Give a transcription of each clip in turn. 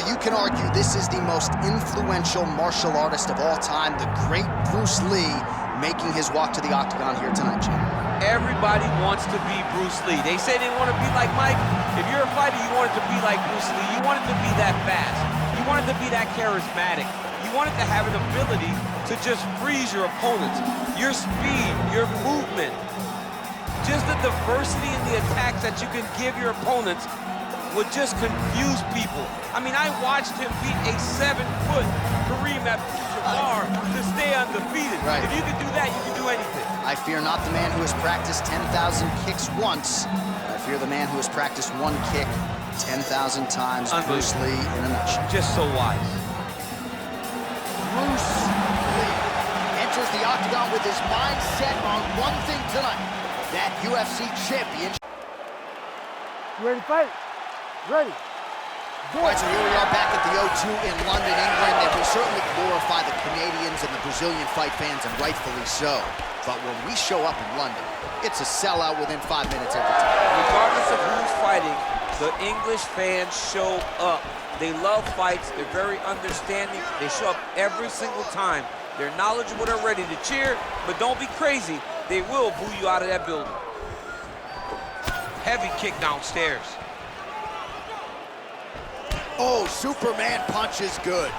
you can argue this is the most influential martial artist of all time, the great Bruce Lee, making his walk to the octagon here tonight, Jim. Everybody wants to be Bruce Lee. They say they want to be like Mike. If you're a fighter, you want it to be like Bruce Lee. You want it to be that fast. You want it to be that charismatic. You want it to have an ability to just freeze your opponents. Your speed, your movement, just the diversity in the attacks that you can give your opponents would just confuse people. I mean, I watched him beat a 7-foot Kareem Abdul-Jabbar to stay undefeated. Right. If you can do that, you can do anything. I fear not the man who has practiced 10,000 kicks once. I fear the man who has practiced one kick 10,000 times. Bruce Lee in a nutshell. Just so wise. Bruce Lee enters the octagon with his mind set on one thing tonight, that UFC championship. You ready to fight? Ready. All right, so here we are back at the O2 in London, England, and we certainly glorify the Canadians and the Brazilian fight fans, and rightfully so. But when we show up in London, it's a sellout within 5 minutes every time. Regardless of who's fighting, the English fans show up. They love fights. They're very understanding. They show up every single time. They're knowledgeable. They're ready to cheer, but don't be crazy. They will boo you out of that building. Heavy kick downstairs. Oh, Superman punch is good.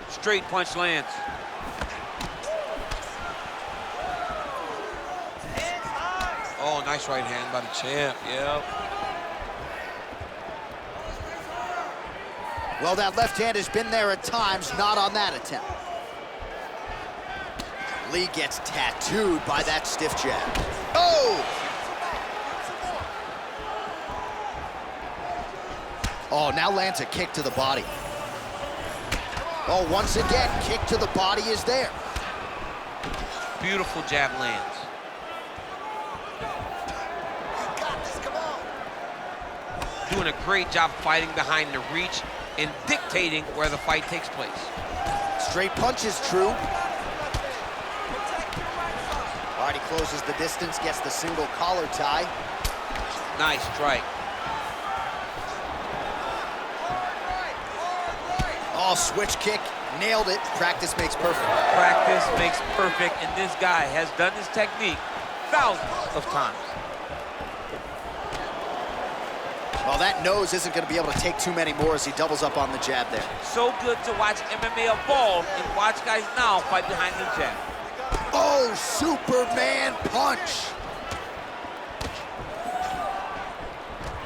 Straight punch lands. Oh, nice right hand by the champ, yep. Well, that left hand has been there at times, not on that attempt. Lee gets tattooed by that stiff jab. Oh! Oh, now lands a kick to the body. Oh, once again, kick to the body is there. Beautiful jab lands. Doing a great job fighting behind the reach and dictating where the fight takes place. Straight punch is true. All right, he closes the distance, gets the single collar tie. Nice strike. Oh, switch kick, nailed it. Practice makes perfect. Practice makes perfect, and this guy has done this technique thousands of times. Well, that nose isn't going to be able to take too many more as he doubles up on the jab there. So good to watch MMA evolve and watch guys now fight behind the jab. Oh, Superman punch.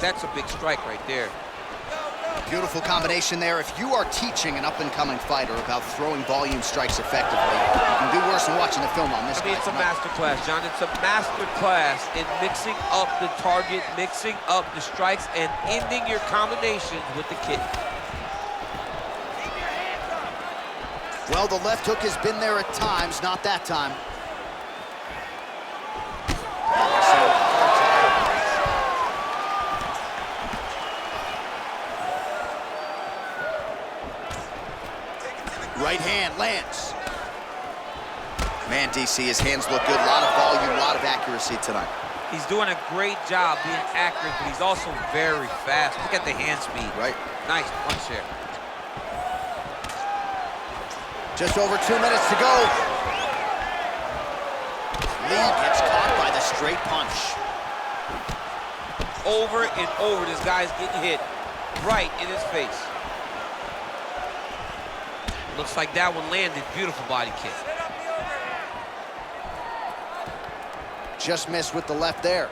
That's a big strike right there. Beautiful combination there. If you are teaching an up-and-coming fighter about throwing volume strikes effectively, you can do worse than watching the film on this. I mean, it's a master class, John. It's a master class in mixing up the target, mixing up the strikes, and ending your combinations with the kick. Well, the left hook has been there at times, not that time. Right hand lands. Man, DC, his hands look good. A lot of volume, a lot of accuracy tonight. He's doing a great job being accurate, but he's also very fast. Look at the hand speed. Right. Nice punch there. Just over 2 minutes to go. Lee gets caught by the straight punch. Over and over, this guy's getting hit right in his face. Looks like that one landed. Beautiful body kick. Just missed with the left there.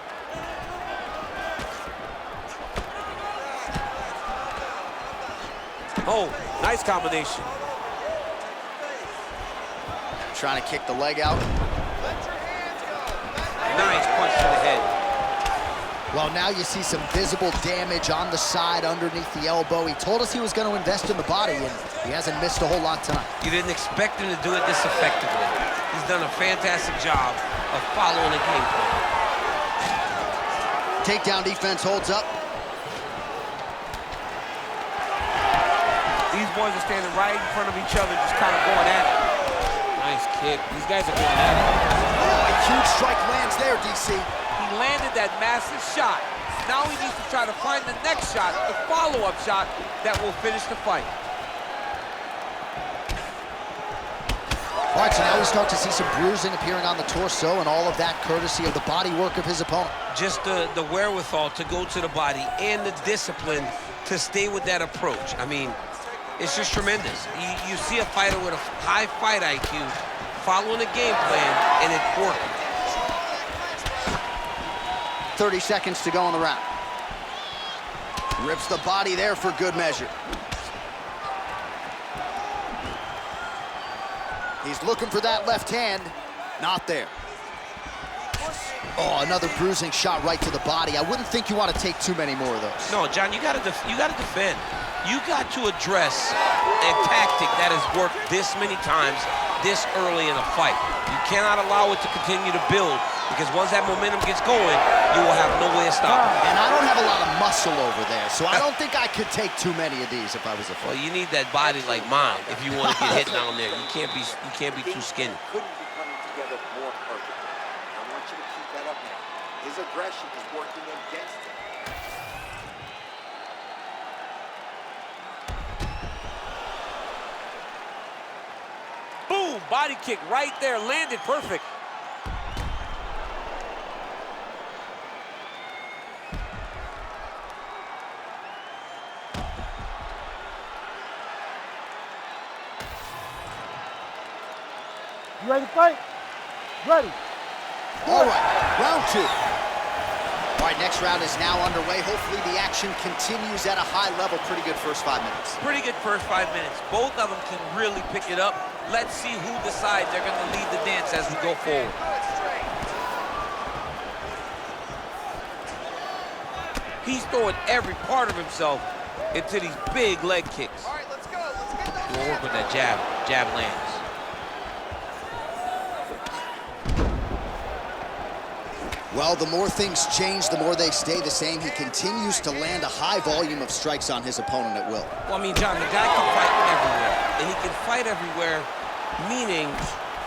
Oh, nice combination. Trying to kick the leg out. Nice punch to the head. Well, now you see some visible damage on the side underneath the elbow. He told us he was going to invest in the body, and he hasn't missed a whole lot tonight. You didn't expect him to do it this effectively. He's done a fantastic job of following the game plan. Takedown defense holds up. These boys are standing right in front of each other, just kind of going at it. Nice kick. These guys are going at it. Oh, a huge strike lands there, DC. He landed that massive shot Now he needs to try to find the next shot, the follow-up shot that will finish the fight. All right, so now we start to see some bruising appearing on the torso, and all of that courtesy of the body work of his opponent. Just the wherewithal to go to the body and the discipline to stay with that approach. I mean, it's just tremendous. You see a fighter with a high fight IQ following a game plan, and it's working. 30 seconds to go in the round. Rips the body there for good measure. He's looking for that left hand. Not there. Oh, another bruising shot right to the body. I wouldn't think you want to take too many more of those. No, John, you gotta defend. You got to address a tactic that has worked this many times, this early in a fight. You cannot allow it to continue to build, because once that momentum gets going, you will have no way to stop it. And I don't have a lot of muscle over there, so I don't think I could take too many of these if I was a fighter. Well, you need that body like mine if you want to get hit down there. You can't be too skinny. Couldn't be coming together more perfectly. I want you to keep that up now. His aggression is working against him. Boom! Body kick right there, landed perfect. You ready to fight? Ready. All right, round two. All right, next round is now underway. Hopefully the action continues at a high level. Pretty good first 5 minutes. Pretty good first 5 minutes. Both of them can really pick it up. Let's see who decides they're going to lead the dance as we go forward. He's throwing every part of himself into these big leg kicks. All right, let's go. Let's get those. We'll work with that jab. Jab lands. Well, the more things change, the more they stay the same. He continues to land a high volume of strikes on his opponent at will. Well, I mean, John, the guy can fight everywhere. And he can fight everywhere, meaning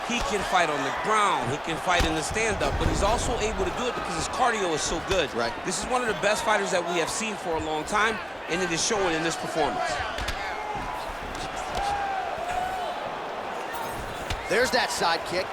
he can fight on the ground, he can fight in the stand-up, but he's also able to do it because his cardio is so good. Right. This is one of the best fighters that we have seen for a long time, and it is showing in this performance. There's that side kick.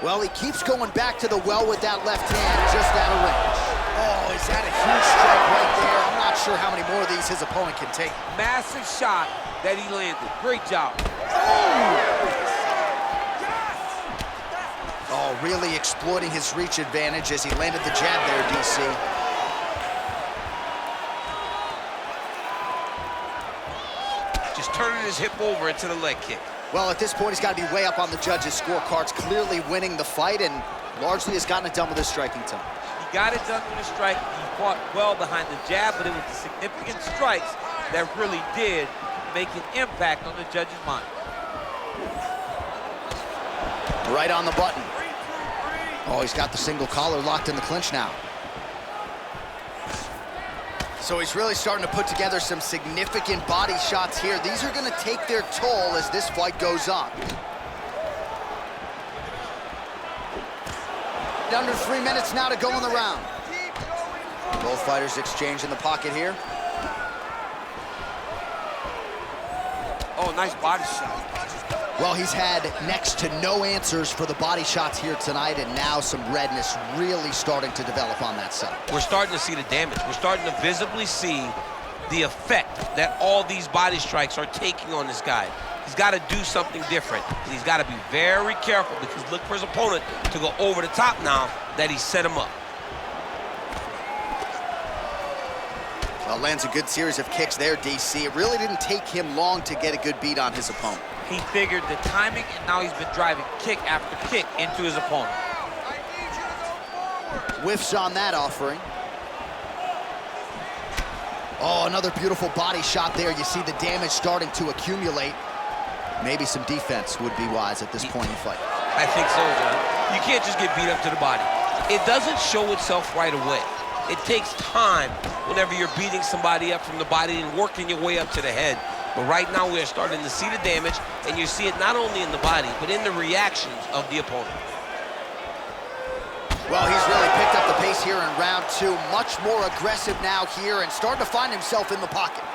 Well, he keeps going back to the well with that left hand, just out of range. Oh, is that a huge strike right there? I'm not sure how many more of these his opponent can take. Massive shot that he landed. Great job. Oh, really exploiting his reach advantage as he landed the jab there, DC. Just turning his hip over into the leg kick. Well, at this point, he's got to be way up on the judges' scorecards, clearly winning the fight, and largely has gotten it done with his striking time. He got it done with a strike. He fought well behind the jab, but it was the significant strikes that really did make an impact on the judge's mind. Right on the button. Oh, he's got the single collar locked in the clinch now. So he's really starting to put together some significant body shots here. These are going to take their toll as this fight goes on. Under 3 minutes now to go in the round. Both fighters exchange in the pocket here. Oh, nice body shot. Well, he's had next to no answers for the body shots here tonight, and now some redness really starting to develop on that side. We're starting to see the damage. We're starting to visibly see the effect that all these body strikes are taking on this guy. He's got to do something different. He's got to be very careful, because look for his opponent to go over the top now that he set him up. Well, lands a good series of kicks there, DC. It really didn't take him long to get a good beat on his opponent. He figured the timing, and now he's been driving kick after kick into his opponent. Whiffs on that offering. Oh, another beautiful body shot there. You see the damage starting to accumulate. Maybe some defense would be wise at this point in the fight. I think so, John. You can't just get beat up to the body. It doesn't show itself right away. It takes time whenever you're beating somebody up from the body and working your way up to the head. But right now we are starting to see the damage, and you see it not only in the body, but in the reactions of the opponent. Well, he's really picked up the pace here in round 2. Much more aggressive now here and starting to find himself in the pocket.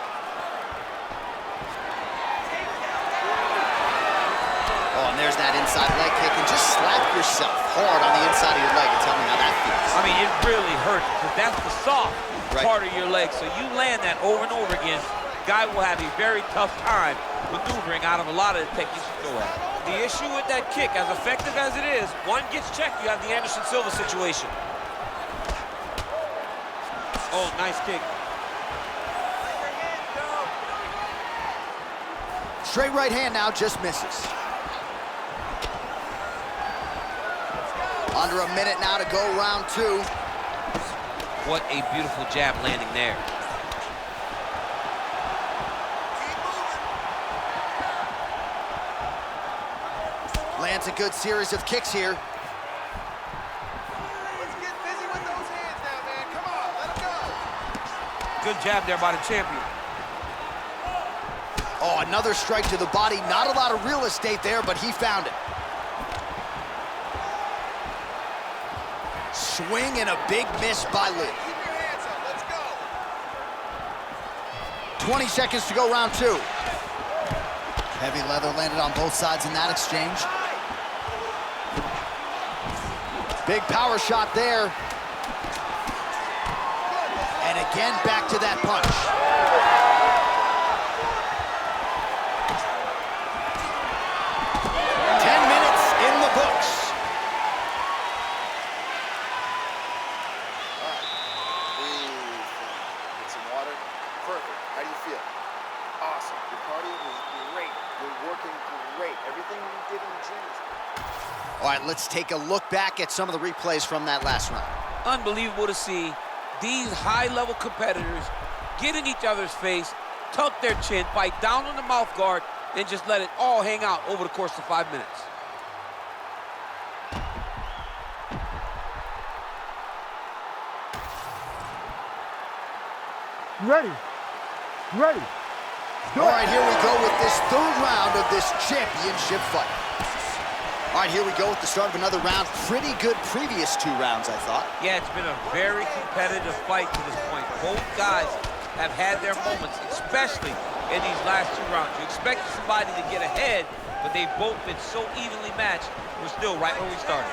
Oh, and there's that inside leg kick. And just slap yourself hard on the inside of your leg and tell me how that feels. I mean, it really hurts because that's the soft part of your leg. So you land that over and over again, guy will have a very tough time maneuvering out of a lot of the techniques you throw at. The issue with that kick, as effective as it is, one gets checked, you have the Anderson Silva situation. Oh, nice kick. Straight right hand now, just misses. Under a minute now to go, round 2. What a beautiful jab landing there. Lands a good series of kicks here. Let's get busy with those hands now, man. Come on, let him go. Good jab there by the champion. Oh, another strike to the body. Not a lot of real estate there, but he found it. Swing and a big miss by Lí. Keep your hands up, let's go. 20 seconds to go, round 2. Heavy leather landed on both sides in that exchange. Big power shot there. And again, back to that punch. 10 minutes in the books. Get some water. Perfect. How do you feel? Awesome. Your cardio was great. You're working great. Everything you did in the gym is All right, let's take a look back at some of the replays from that last round. Unbelievable to see these high-level competitors get in each other's face, tuck their chin, bite down on the mouth guard, and just let it all hang out over the course of 5 minutes. You ready? You ready? All right, here we go with this 3rd round of this championship fight. All right, here we go with the start of another round. Pretty good previous 2 rounds, I thought. Yeah, it's been a very competitive fight to this point. Both guys have had their moments, especially in these last 2 rounds. You expected somebody to get ahead, but they've both been so evenly matched. We're still right where we started.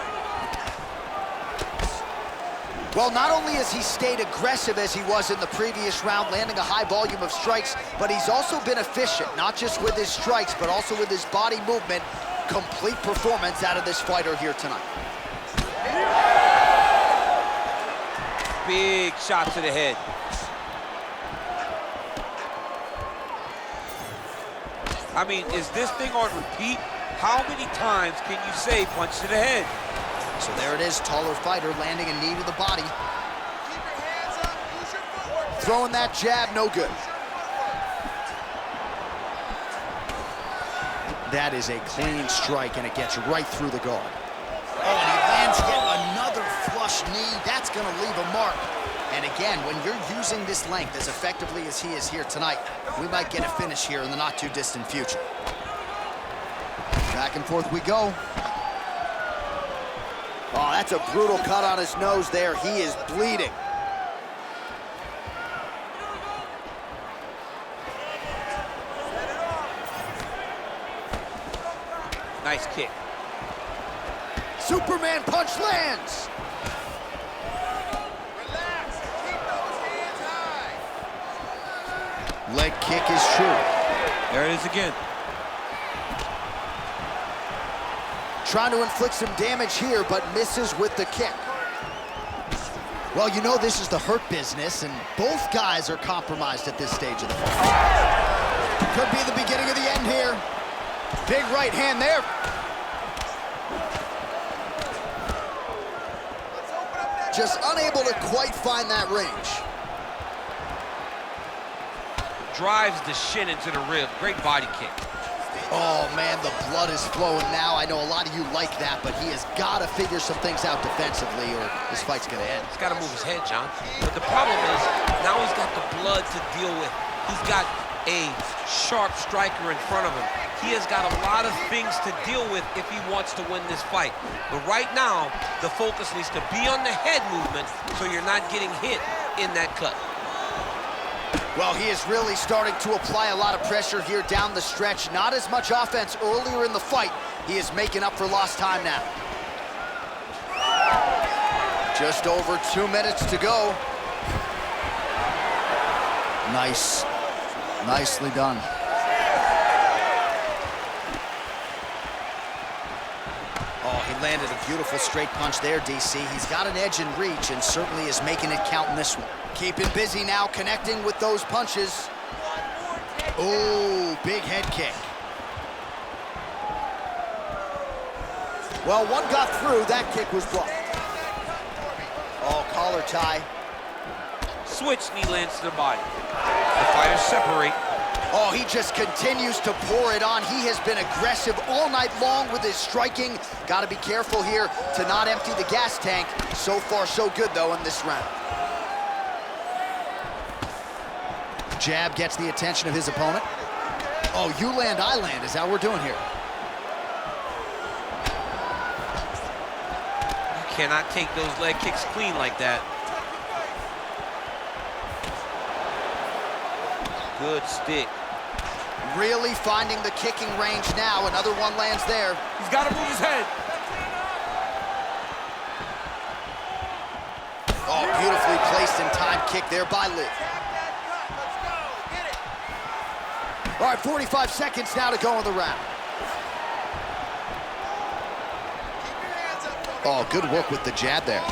Well, not only has he stayed aggressive as he was in the previous round, landing a high volume of strikes, but he's also been efficient, not just with his strikes, but also with his body movement. Complete performance out of this fighter here tonight. Big shot to the head. I mean, is this thing on repeat? How many times can you say punch to the head? So there it is, taller fighter landing a knee to the body. Keep your hands up. Use your footwork. Throwing that jab, no good. That is a clean strike, and it gets right through the guard. Oh, and he lands yet another flush knee. That's going to leave a mark. And again, when you're using this length as effectively as he is here tonight, we might get a finish here in the not-too-distant future. Back and forth we go. Oh, that's a brutal cut on his nose there. He is bleeding. Nice kick. Superman punch lands. Relax. Keep those hands high. Leg kick is true. There it is again. Trying to inflict some damage here, but misses with the kick. Well, you know this is the hurt business, and both guys are compromised at this stage of the fight. Could be the beginning of the end here. Big right hand there. Just unable to quite find that range. Drives the shin into the rib. Great body kick. Oh, man, the blood is flowing now. I know a lot of you like that, but he has got to figure some things out defensively or this fight's going to end. He's got to move his head, John. But the problem is, now he's got the blood to deal with. He's got a sharp striker in front of him. He has got a lot of things to deal with if he wants to win this fight. But right now, the focus needs to be on the head movement so you're not getting hit in that cut. Well, he is really starting to apply a lot of pressure here down the stretch. Not as much offense earlier in the fight. He is making up for lost time now. Just over 2 minutes to go. Nice. Nicely done. Oh, he landed a beautiful straight punch there, DC. He's got an edge in reach and certainly is making it count in this one. Keeping busy now, connecting with those punches. Oh, big head kick. Well, one got through. That kick was blocked. Oh, collar tie. Switch knee lands to the body. The fighters separate. Oh, he just continues to pour it on. He has been aggressive all night long with his striking. Got to be careful here to not empty the gas tank. So far, so good, though, in this round. Jab gets the attention of his opponent. Oh, you land, I land is how we're doing here. You cannot take those leg kicks clean like that. Good stick. Really finding the kicking range now. Another one lands there. He's got to move his head. Oh, beautifully placed and timed kick there by Lí. All right, 45 seconds now to go in the round. Oh, good work with the jab there.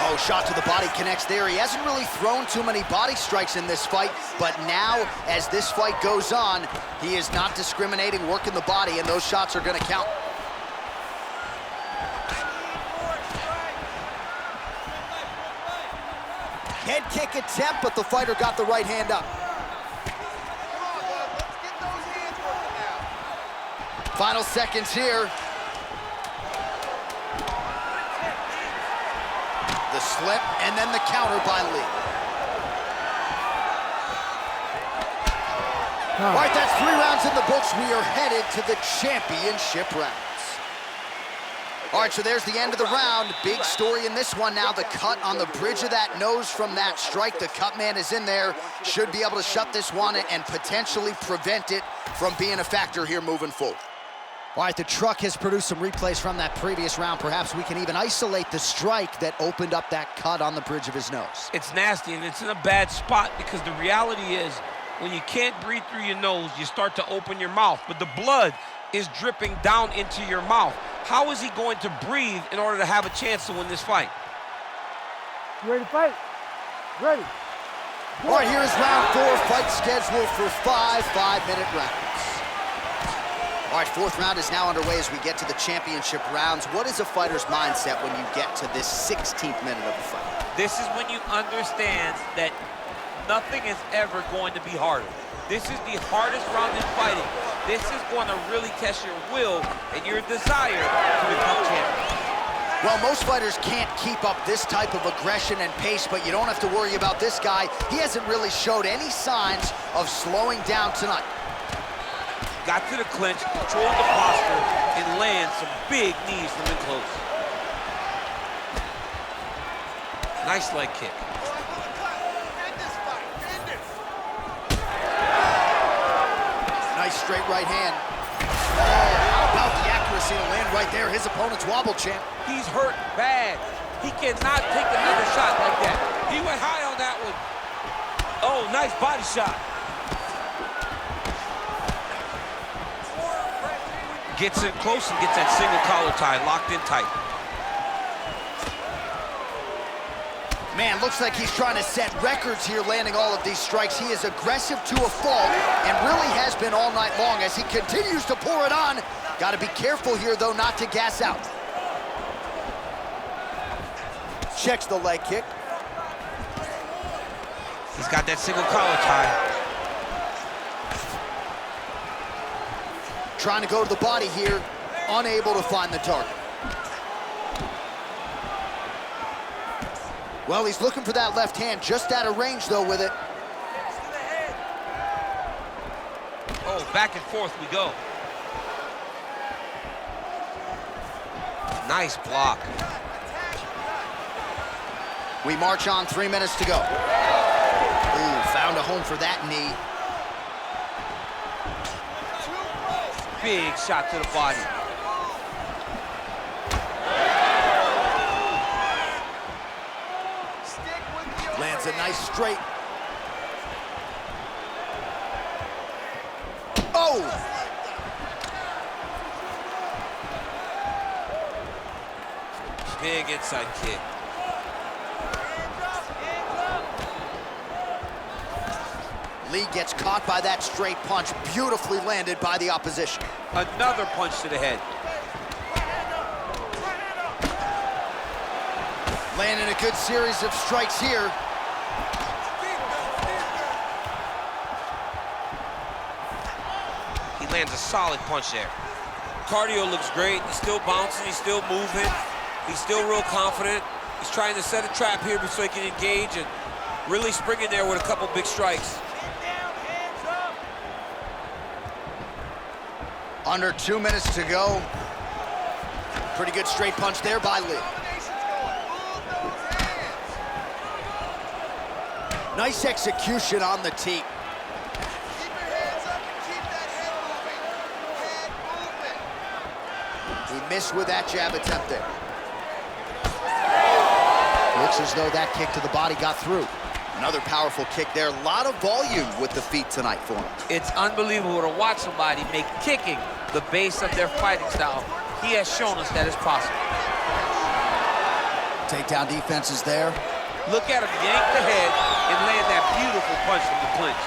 Oh, shot to the body connects there. He hasn't really thrown too many body strikes in this fight, but now, as this fight goes on, he is not discriminating, working the body, and those shots are going to count. Head kick attempt, but the fighter got the right hand up. Final seconds here. The slip, and then the counter by Lí. All right, that's 3 rounds in the books. We are headed to the championship rounds. All right, so there's the end of the round. Big story in this one now. The cut on the bridge of that nose from that strike. The cut man is in there. Should be able to shut this one and potentially prevent it from being a factor here moving forward. All right, the truck has produced some replays from that previous round. Perhaps we can even isolate the strike that opened up that cut on the bridge of his nose. It's nasty, and it's in a bad spot because the reality is when you can't breathe through your nose, you start to open your mouth, but the blood is dripping down into your mouth. How is he going to breathe in order to have a chance to win this fight? You ready to fight? Ready. All right, here is round 4, fight scheduled for 5 5-minute rounds. All right, 4th round is now underway as we get to the championship rounds. What is a fighter's mindset when you get to this 16th minute of the fight? This is when you understand that nothing is ever going to be harder. This is the hardest round in fighting. This is going to really test your will and your desire to become champion. Well, most fighters can't keep up this type of aggression and pace, but you don't have to worry about this guy. He hasn't really showed any signs of slowing down tonight. Got to the clinch, controlled the posture, and lands some big knees from in close. Nice leg kick. Nice straight right hand. Oh, how about the accuracy to land right there? His opponent's wobble champ. He's hurt bad. He cannot take another shot like that. He went high on that one. Oh, nice body shot. Gets in close and gets that single collar tie locked in tight. Man, looks like he's trying to set records here, landing all of these strikes. He is aggressive to a fault and really has been all night long as he continues to pour it on. Got to be careful here, though, not to gas out. Checks the leg kick. He's got that single collar tie. Trying to go to the body here, unable to find the target. Well, he's looking for that left hand, just out of range, though, with it. Oh, back and forth we go. Nice block. We march on, 3 minutes to go. Ooh, found a home for that knee. Big shot to the body. Lands a nice straight. Oh! Big inside kick. Lee gets caught by that straight punch, beautifully landed by the opposition. Another punch to the head. Landing a good series of strikes here. He lands a solid punch there. Cardio looks great. He's still bouncing. He's still moving. He's still real confident. He's trying to set a trap here so he can engage and really spring in there with a couple big strikes. Under 2 minutes to go. Pretty good straight punch there by Lee. Nice execution on the teep. Keep your hands up and keep that head moving. He missed with that jab attempt there. Looks as though that kick to the body got through. Another powerful kick there. A lot of volume with the feet tonight for him. It's unbelievable to watch somebody make kicking the base of their fighting style. He has shown us that it's possible. Takedown defense is there. Look at him yank the head and land that beautiful punch from the clinch.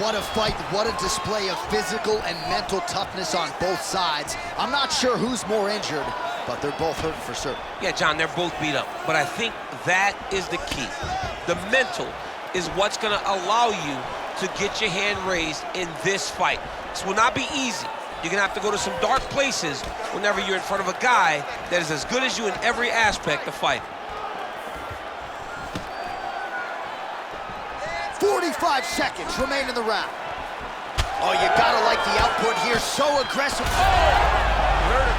What a fight, what a display of physical and mental toughness on both sides. I'm not sure who's more injured, but they're both hurting for certain. Yeah, John, they're both beat up, but I think that is the key. The mental is what's gonna allow you to get your hand raised in this fight. This will not be easy. You're gonna have to go to some dark places whenever you're in front of a guy that is as good as you in every aspect of fighting. 45 seconds remain in the round. Oh, you gotta like the output here, so aggressive. Hurt him.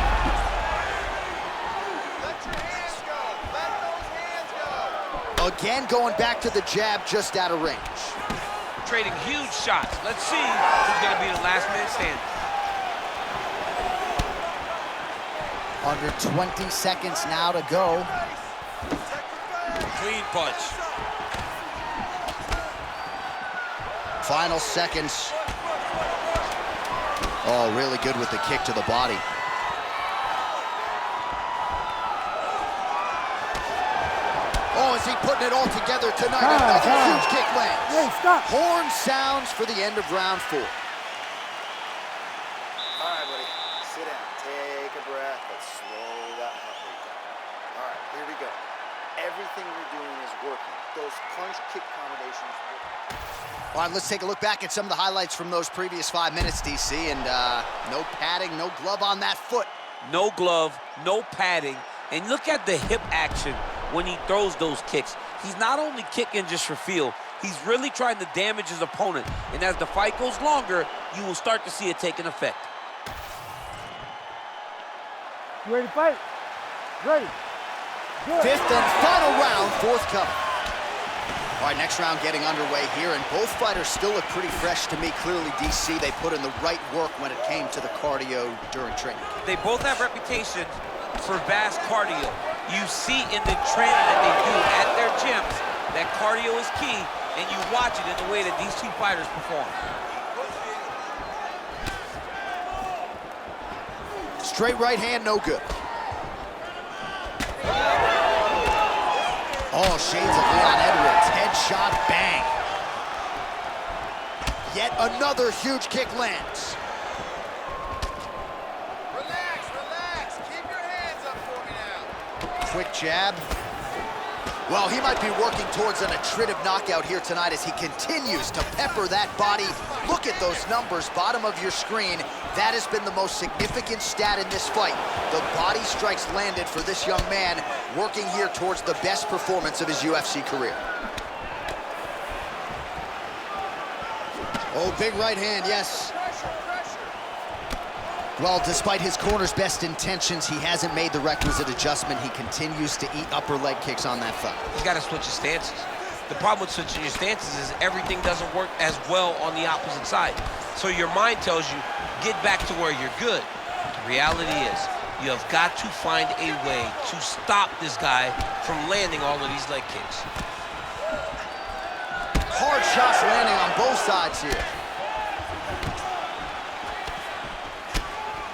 Let your hands go. Let those hands go. Again, going back to the jab just out of range. Trading huge shots. Let's see who's gonna be the last man standing. Under 20 seconds now to go. Clean punch. Final seconds. Oh, really good with the kick to the body. Oh, is he putting it all together tonight? Another huge kick lands. Hey, stop. Horn sounds for the end of round 4. All right, buddy. Sit down. Take a breath. Let's slow that heart rate down. All right, here we go. Everything you're doing is working. Those punch-kick combinations work. All right, let's take a look back at some of the highlights from those previous 5 minutes, DC, and no padding, no glove on that foot. No glove, no padding, and look at the hip action when he throws those kicks. He's not only kicking just for feel, he's really trying to damage his opponent, and as the fight goes longer, you will start to see it take an effect. You ready to fight? Ready. Good. 5th and final round, 4th coming. All right, next round getting underway here, and both fighters still look pretty fresh to me. Clearly, DC, they put in the right work when it came to the cardio during training. They both have reputation for vast cardio. You see in the training that they do at their gyms that cardio is key, and you watch it in the way that these two fighters perform. Straight right hand, no good. Oh, shades of Leon Edwards. Headshot, bang. Yet another huge kick lands. Relax, relax. Keep your hands up for me now. Quick jab. Well, he might be working towards an attritive knockout here tonight as he continues to pepper that body. Look at those numbers, bottom of your screen. That has been the most significant stat in this fight. The body strikes landed for this young man, working here towards the best performance of his UFC career. Oh, big right hand, yes. Well, despite his corner's best intentions, he hasn't made the requisite adjustment. He continues to eat upper leg kicks on that thigh. He's got to switch his stances. The problem with switching your stances is everything doesn't work as well on the opposite side. So your mind tells you, get back to where you're good. The reality is, you have got to find a way to stop this guy from landing all of these leg kicks. Hard shots landing on both sides here.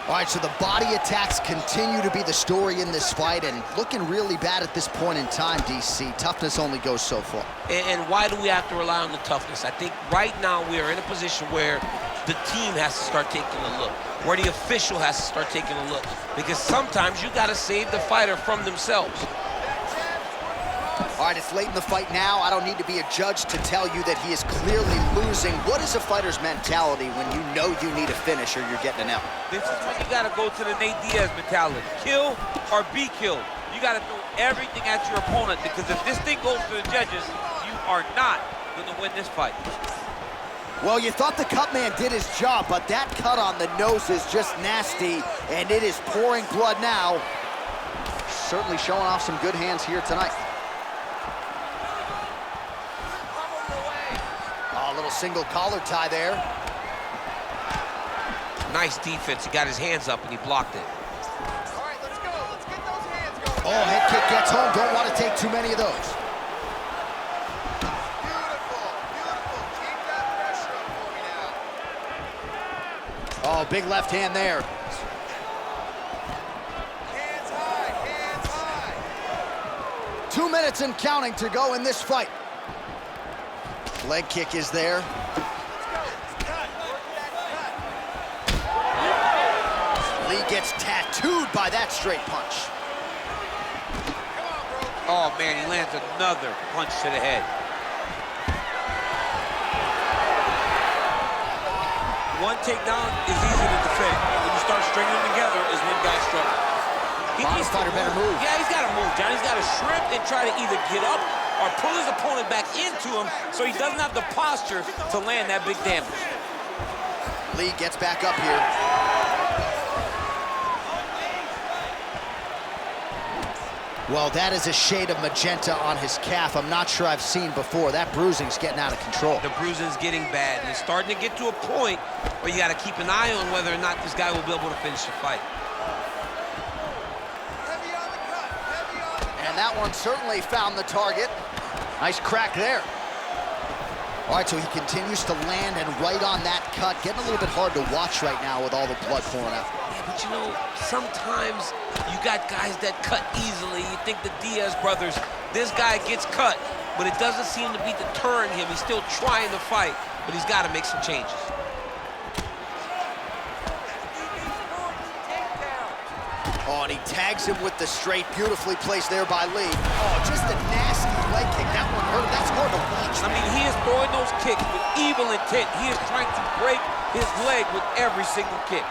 All right, so the body attacks continue to be the story in this fight, and looking really bad at this point in time, DC. Toughness only goes so far. And why do we have to rely on the toughness? I think right now we are in a position where the team has to start taking a look, where the official has to start taking a look, because sometimes you got to save the fighter from themselves. All right, it's late in the fight now. I don't need to be a judge to tell you that he is clearly losing. What is a fighter's mentality when you know you need a finish or you're getting an L? This is when you got to go to the Nate Diaz mentality. Kill or be killed. You got to throw everything at your opponent, because if this thing goes to the judges, you are not going to win this fight. Well, you thought the cut man did his job, but that cut on the nose is just nasty, and it is pouring blood now. Certainly showing off some good hands here tonight. Oh, a little single collar tie there. Nice defense. He got his hands up and he blocked it. All right, let's go. Let's get those hands going. Oh, head kick gets home. Don't want to take too many of those. Beautiful, beautiful. Keep that pressure up for me now. Oh, big left hand there. Hands high, hands high. 2 minutes and counting to go in this fight. Leg kick is there. Let's go. Let's cut. Work that cut. Lee gets tattooed by that straight punch. Come on, bro. Oh, man, he lands another punch to the head. One takedown is easy to defend. When you start stringing them together is when guys struggle. He Bottom needs to fighter better move. Yeah, he's got to move, John. He's got to shrimp and try to either get up or pull his opponent back into him so he doesn't have the posture to land that big damage. Lee gets back up here. Well, that is a shade of magenta on his calf I'm not sure I've seen before. That bruising's getting out of control. The bruising's getting bad, and it's starting to get to a point where you got to keep an eye on whether or not this guy will be able to finish the fight. Heavy on the cut. Heavy on the cut. And that one certainly found the target. Nice crack there. All right, so he continues to land and right on that cut. Getting a little bit hard to watch right now with all the blood pouring out. Yeah, but you know, sometimes you got guys that cut easily. You think the Diaz brothers, this guy gets cut, but it doesn't seem to be deterring him. He's still trying to fight, but he's got to make some changes. Oh, and he tags him with the straight, beautifully placed there by Lee. Oh, just a nasty leg kick. That one hurt. That's hard to watch. I mean, he is throwing those kicks with evil intent. He is trying to break his leg with every single kick.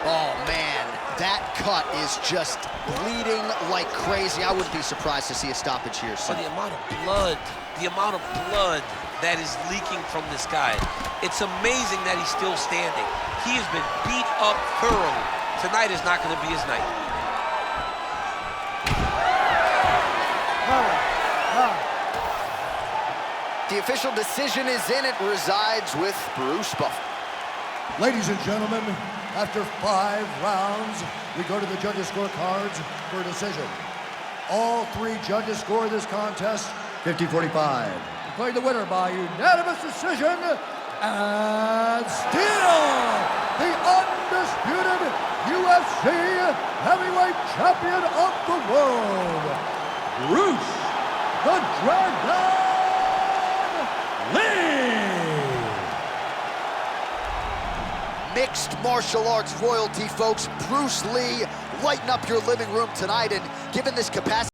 Oh, man, that cut is just bleeding like crazy. I wouldn't be surprised to see a stoppage here For soon. the amount of blood that is leaking from this guy, it's amazing that he's still standing. He has been beat up thoroughly. Tonight is not going to be his night. The official decision is in. It resides with Bruce Buffer. Ladies and gentlemen, after 5 rounds, we go to the judges' scorecards for a decision. All 3 judges score this contest 50-45. Declared the winner by unanimous decision, and still the undisputed UFC heavyweight champion of the world, Bruce the Dragon Lee. Mixed martial arts royalty, folks. Bruce Lee lighting up your living room tonight, and given this capacity